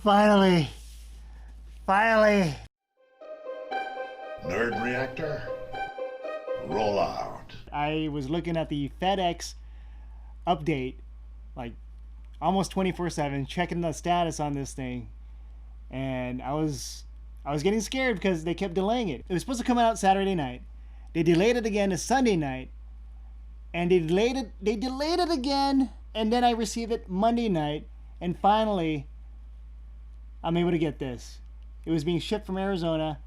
Finally. Finally. Nerd reactor, roll out. I was looking at the FedEx update, like almost 24/7, checking the status on this thing, and I was getting scared because they kept delaying it. It was supposed to come out Saturday night. They delayed it again to Sunday night, and they delayed it again, and then I received it Monday night, and finally I'm able to get this. It was being shipped from Arizona,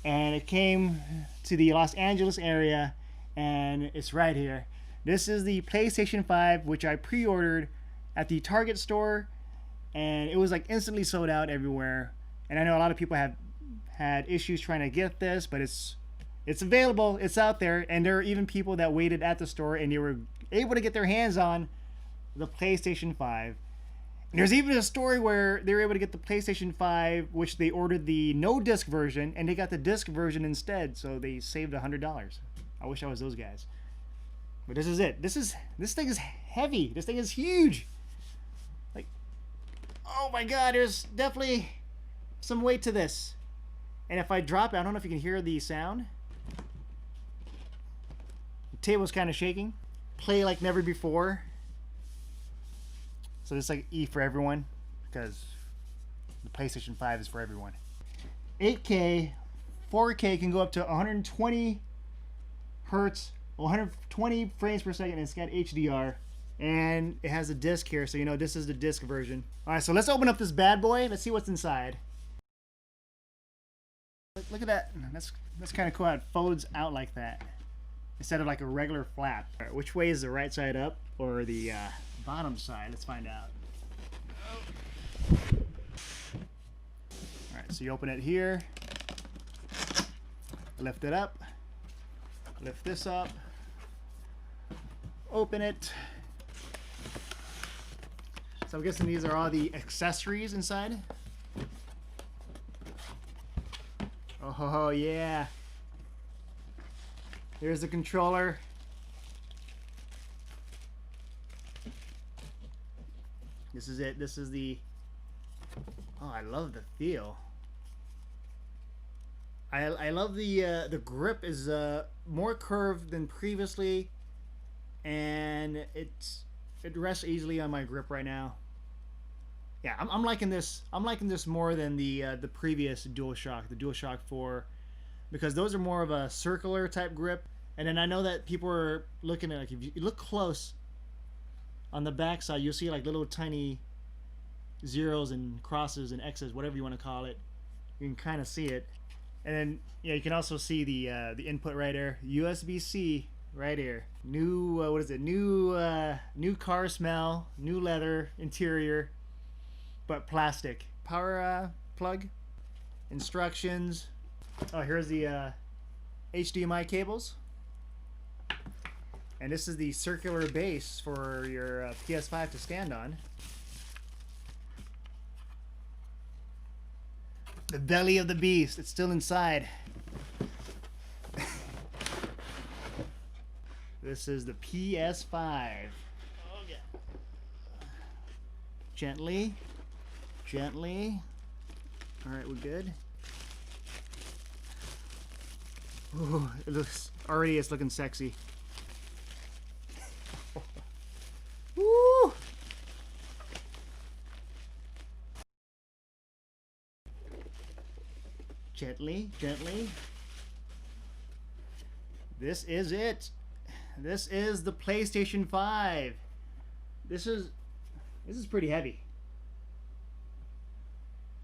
and it came to the Los Angeles area, and it's right here. This is the PlayStation 5, which I pre-ordered at the Target store, and it was like instantly sold out everywhere. And I know a lot of people have had issues trying to get this, but it's available, it's out there, and there are even people that waited at the store and they were able to get their hands on the PlayStation 5. And there's even a story where they were able to get the PlayStation 5, which they ordered the no disc version, and they got the disc version instead, so they saved $100. I wish I was those guys. But this is it. This thing is heavy. This thing is huge. Like, oh my god, there's definitely some weight to this. And if I drop it, I don't know if you can hear the sound. The table's kind of shaking. Play like never before. So this is like E for everyone, because the PlayStation 5 is for everyone. 8K, 4K can go up to 120 hertz, 120 frames per second, and it's got HDR. And it has a disc here, so you know this is the disc version. All right, so let's open up this bad boy. Let's see what's inside. Look at that. That's kind of cool how it folds out like that instead of like a regular flap. All right, which way is the right side up or the bottom side? Let's find out. All right, so you open it here, lift it up, lift this up, open it. So I'm guessing these are all the accessories inside. Oh yeah. Here's the controller. This is it. This is the... Oh, I love the feel. I love the grip is more curved than previously, and it rests easily on my grip right now. Yeah, I'm liking this. I'm liking this more than the previous DualShock, the DualShock 4, because those are more of a circular type grip. And then I know that people are looking at, like, if you look close on the back side, you'll see like little tiny zeros and crosses and X's, whatever you want to call it. You can kind of see it. And then yeah, you can also see the input right there, USB-C right here. New what is it? New car smell, new leather interior, but plastic. Power plug, instructions. Oh, here's the HDMI cables. And this is the circular base for your PS5 to stand on. The belly of the beast, it's still inside. This is the PS5. Oh, yeah. Gently. Gently. Alright, we're good. Ooh, it's looking sexy. Woo! Gently, gently. This is it. This is the PlayStation 5. This is pretty heavy.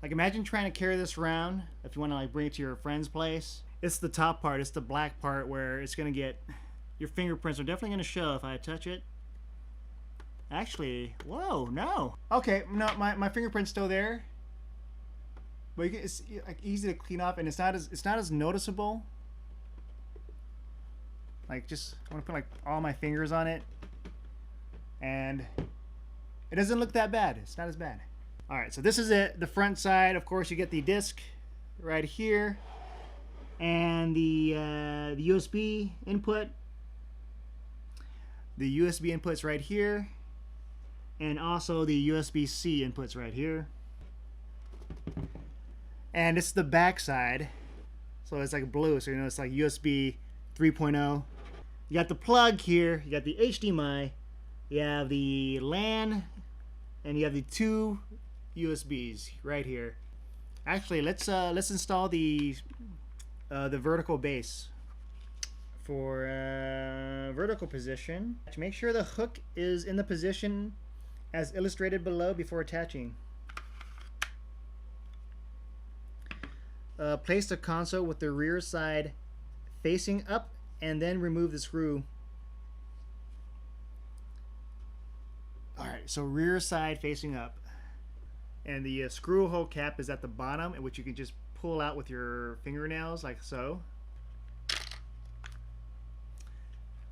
Like, imagine trying to carry this around if you want to like bring it to your friend's place. It's the top part, it's the black part where it's gonna get, your fingerprints are definitely gonna show if I touch it. Actually, whoa, no. Okay, no, my fingerprint's still there. But it's like easy to clean up, and it's not as noticeable. Like, just I want to put like all my fingers on it, and it doesn't look that bad. It's not as bad. All right, so this is it. The front side, of course, you get the disc right here, and the USB input. The USB input's right here, and also the USB-C inputs right here. And it's the back side. So it's like blue, so you know it's like USB 3.0. You got the plug here, you got the HDMI, you have the LAN, and you have the two USBs right here. Actually, let's install the vertical base. For vertical position, make sure the hook is in the position as illustrated below before attaching. Place the console with the rear side facing up and then remove the screw. Alright, so rear side facing up. And the screw hole cap is at the bottom, which you can just pull out with your fingernails like so.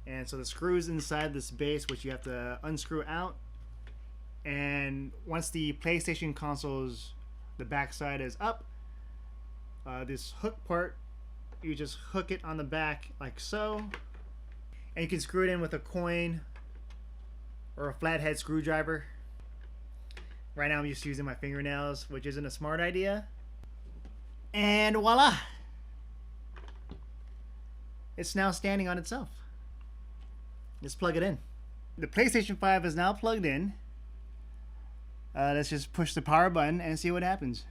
And so the screws inside this base, which you have to unscrew out. And once the PlayStation console's, the back side is up, this hook part, you just hook it on the back like so. And you can screw it in with a coin or a flathead screwdriver. Right now I'm just using my fingernails, which isn't a smart idea. And voila! It's now standing on itself. Let's plug it in. The PlayStation 5 is now plugged in. Let's just push the power button and see what happens.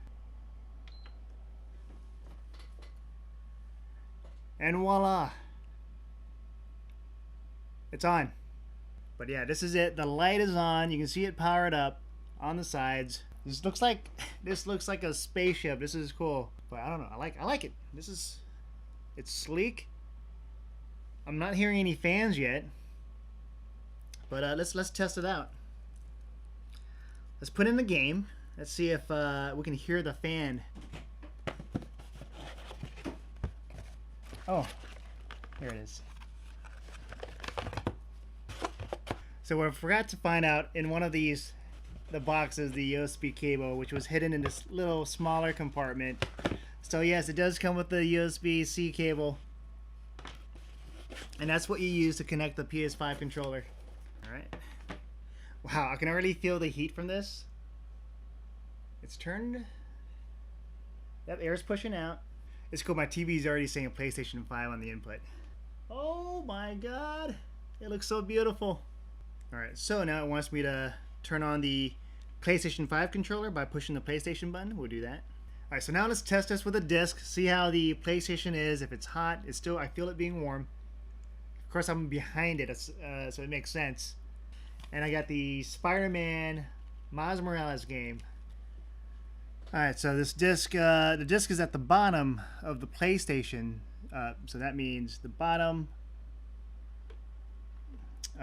And voila! It's on. But yeah, this is it. The light is on. You can see it powered up on the sides. This looks like a spaceship. This is cool. But I don't know. I like it. It's sleek. I'm not hearing any fans yet. But let's test it out. Let's put in the game. Let's see if we can hear the fan. Oh, there it is. So what I forgot to find out in one of the boxes, the USB cable, which was hidden in this little smaller compartment. So yes, it does come with the USB-C cable. And that's what you use to connect the PS5 controller. Alright. Wow, I can already feel the heat from this. It's turned. That air's pushing out. It's cool, my TV's already saying PlayStation 5 on the input. Oh my god. It looks so beautiful. Alright, so now it wants me to turn on the PlayStation 5 controller by pushing the PlayStation button. We'll do that. Alright, so now let's test this with a disc. See how the PlayStation is. If it's hot, it's still, I feel it being warm. Of course, I'm behind it, so it makes sense. And I got the Spider-Man Miles Morales game. Alright, so this disc, the disc is at the bottom of the PlayStation. So that means the bottom.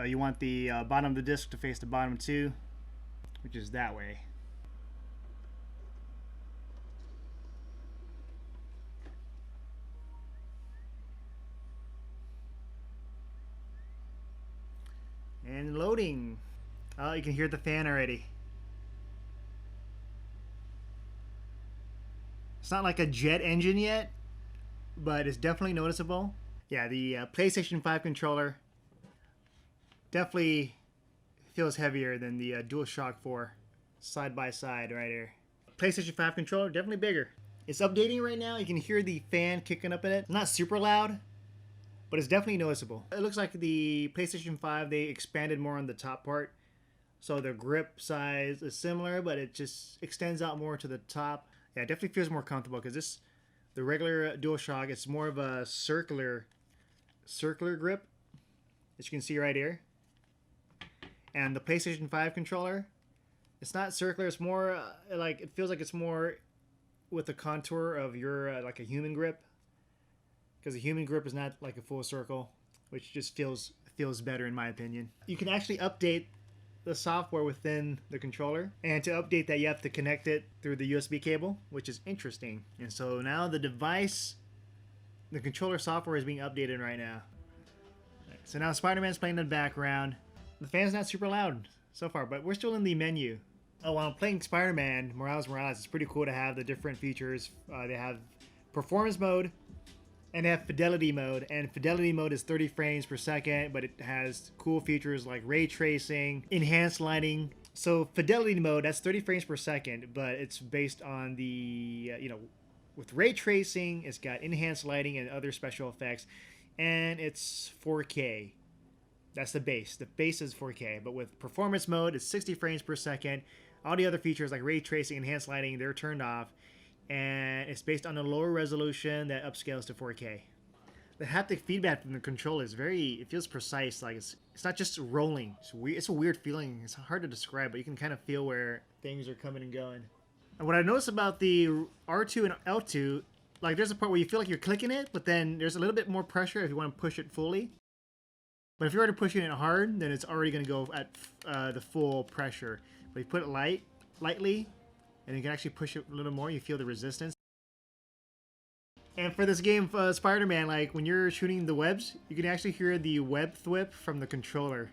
You want the bottom of the disc to face the bottom too, which is that way. And loading. Oh, you can hear the fan already. It's not like a jet engine yet, but it's definitely noticeable. Yeah, the PlayStation 5 controller definitely feels heavier than the DualShock 4 side by side right here. PlayStation 5 controller, definitely bigger. It's updating right now. You can hear the fan kicking up in it. Not super loud, but it's definitely noticeable. It looks like the PlayStation 5, they expanded more on the top part. So the grip size is similar, but it just extends out more to the top. Yeah, it definitely feels more comfortable because the regular DualShock, it's more of a circular grip, as you can see right here. And the PlayStation 5 controller, it's not circular. It's more like, it feels like it's more with the contour of your like a human grip, because a human grip is not like a full circle, which just feels better in my opinion. You can actually update the software within the controller, and to update that you have to connect it through the USB cable, which is interesting. And so now the device, the controller software is being updated right now. So now Spider-Man's playing in the background. The fan's not super loud so far, but we're still in the menu. Oh, while I'm playing Spider-Man Miles Morales, it's pretty cool to have the different features. They have performance mode, and they have fidelity mode. And fidelity mode is 30 frames per second, but it has cool features like ray tracing, enhanced lighting, So fidelity mode, that's 30 frames per second, but it's based on the with ray tracing. It's got enhanced lighting and other special effects, and it's 4K. That's the base. The base is 4K, but with performance mode, it's 60 frames per second. All the other features like ray tracing, enhanced lighting, they're turned off, and it's based on a lower resolution that upscales to 4K. The haptic feedback from the controller is it feels precise. Like it's not just rolling. It's a weird feeling. It's hard to describe, but you can kind of feel where things are coming and going. And what I noticed about the R2 and L2, like there's a part where you feel like you're clicking it, but then there's a little bit more pressure if you want to push it fully. But if you're already pushing it hard, then it's already going to go at the full pressure. But if you put it lightly, and you can actually push it a little more, you feel the resistance. And for this game, Spider-Man, like when you're shooting the webs, you can actually hear the web thwip from the controller.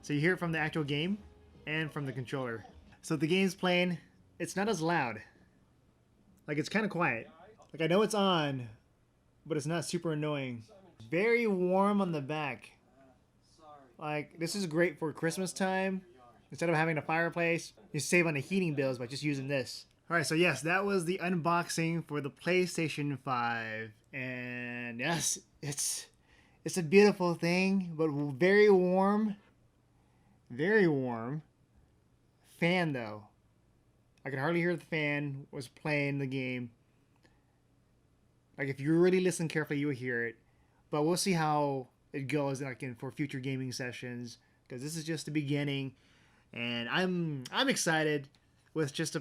So you hear it from the actual game and from the controller. So the game's playing, it's not as loud. Like it's kind of quiet. Like I know it's on, but it's not super annoying. Very warm on the back. Like this is great for Christmas time. Instead of having a fireplace, you save on the heating bills by just using this. Alright, so yes, that was the unboxing for the PlayStation 5. And yes, it's a beautiful thing, but very warm. Very warm. Fan though. I can hardly hear the fan was playing the game. Like if you really listen carefully, you'll hear it. But we'll see how it goes for future gaming sessions, because this is just the beginning. And I'm excited with just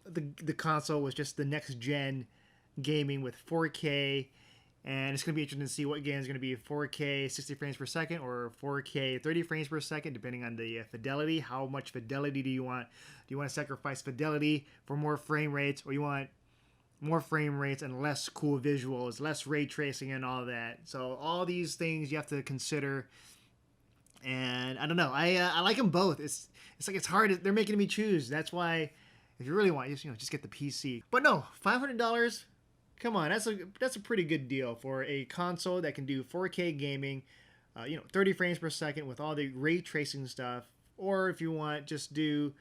the console with just the next gen gaming with 4K, and it's gonna be interesting to see what game is gonna be 4K 60 frames per second or 4K 30 frames per second, depending on the fidelity. How much fidelity do you want? Do you want to sacrifice fidelity for more frame rates, or you want more frame rates and less cool visuals, less ray tracing and all that? So all these things you have to consider. And I don't know. I like them both. It's like it's hard. They're making me choose. That's why, if you really want, just get the PC. But no, $500. Come on, that's a pretty good deal for a console that can do 4K gaming, 30 frames per second with all the ray tracing stuff. Or if you want, just do,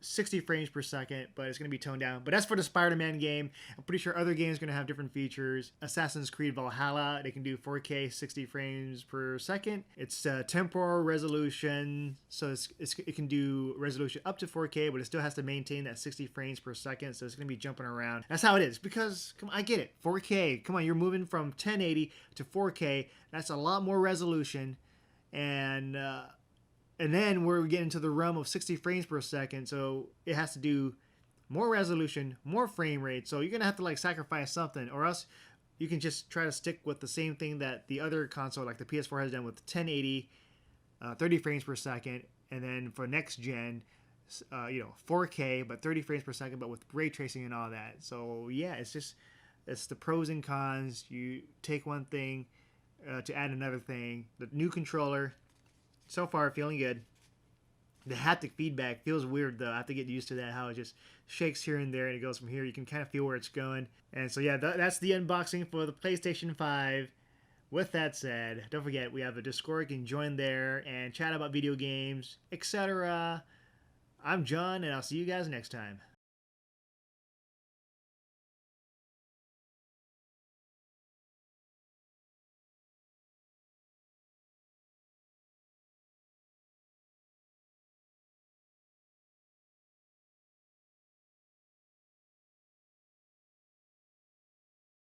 60 frames per second, but it's going to be toned down. But that's for the Spider-Man game. I'm pretty sure other games are going to have different features. Assassin's Creed Valhalla, they can do 4K 60 frames per second. It's temporal resolution, so it can do resolution up to 4K, but it still has to maintain that 60 frames per second, so it's going to be jumping around. That's how it is, because, come on, I get it. 4K, come on, you're moving from 1080 to 4K. That's a lot more resolution, and then we're getting into the realm of 60 frames per second, so it has to do more resolution, more frame rate. So you're going to have to sacrifice something, or else you can just try to stick with the same thing that the other console, like the PS4, has done with 1080, 30 frames per second, and then for next gen, 4K, but 30 frames per second, but with ray tracing and all that. So yeah, it's the pros and cons. You take one thing to add another thing. The new controller, so far, feeling good. The haptic feedback feels weird, though. I have to get used to that, how it just shakes here and there, and it goes from here. You can kind of feel where it's going. And so, yeah, that's the unboxing for the PlayStation 5. With that said, don't forget, we have a Discord. You can join there and chat about video games, etc. I'm John, and I'll see you guys next time.